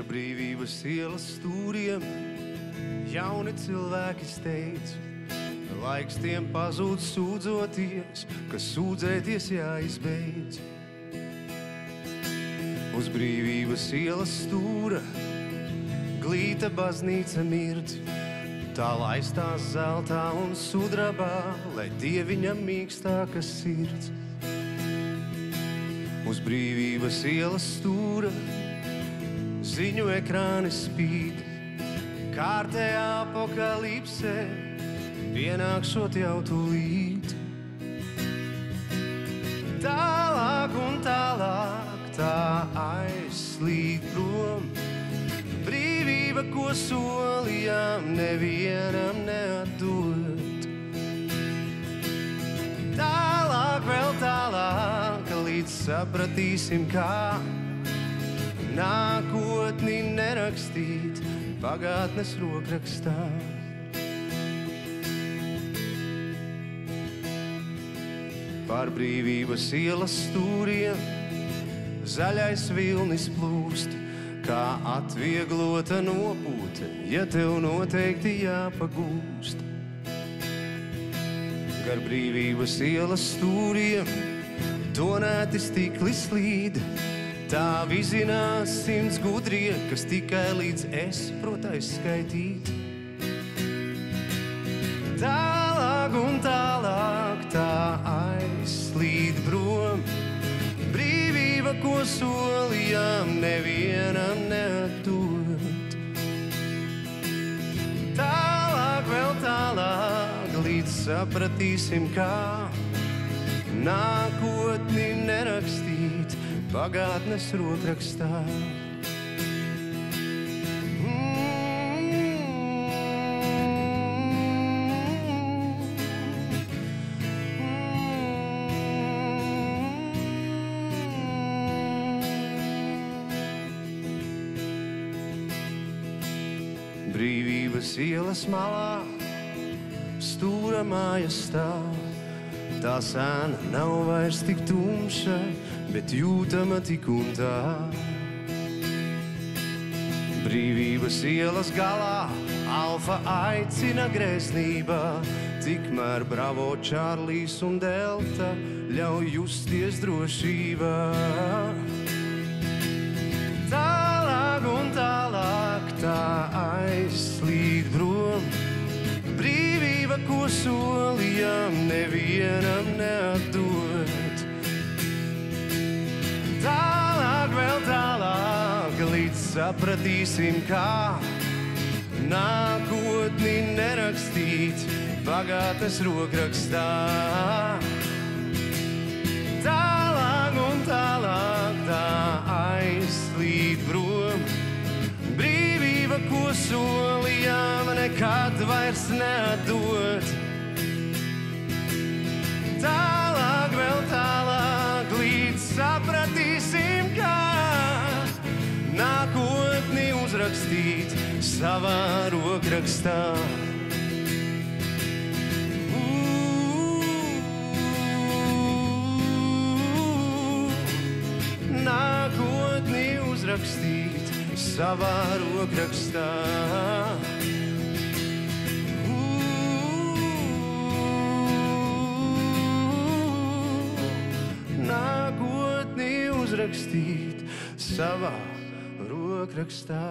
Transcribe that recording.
Gar brīvības ielas stūriem jauni cilvēki steidz. Laiks tiem pazūd sūdzoties, ka sūdzēties jāizbeidz. Uz brīvības ielas stūra glīta baznīca mirdz. Tā laistās zeltā un sudrabā, lai dieviņam mīkstāka sirds. Uz brīvības ielas stūra ziņu ekrāni spīd. Kārtējā apokalipsē pienākšot jau tūlīt. Tālāk un tālāk tā aizslīd prom. Brīvība, ko solījām, nevienam neatdot. Tālāk, vēl tālāk, līdz sapratīsim, kā nākotni nerakstīt pagātnes rokrakstā. Pār brīvības ielas stūriem zaļais vilnis plūst, kā atvieglota nopūta, ja tev noteikti jāpagūst. Gar brīvības ielas stūriem tonēti stikli slīd. Tā vizinās 100 gudrie, kas tikai līdz es protais skaitīt. Tālāk un tālāk tā aizslīd prom. Brīvība, ko solījām, nevienam neatdot. Tālāk, vēl tālāk, līdz sapratīsim, kā nākotni nerakstīt pagātnes rokrakstā. Brīvības ielas malā stūra māja stāv. Tā sēna nav vairs tik tumša, bet jūtama tik un tā. Brīvības ielas galā Alfa aicina grēsnībā, tikmēr Bravo, Čārlijs un Delta ļauj justies drošībā. Tālāk un tālāk tā aizslīd prom. Brīvība, ko solījām, nevienam neatdot. Tālāk, vēl tālāk, līdz sapratīsim, kā nākotni nerakstīt pagātnes rokrakstā. Tālāk un tālāk tā aizslīd prom. Brīvība, ko solījām, nekad vairs neatdot. Tālāk, vēl tālāk, līdz sapratīsim, kā nākotni uzrakstīt savā rokrakstā. Nākotni uzrakstīt savā rokrakstā. Nākotni uzrakstīt savā rokrakstā.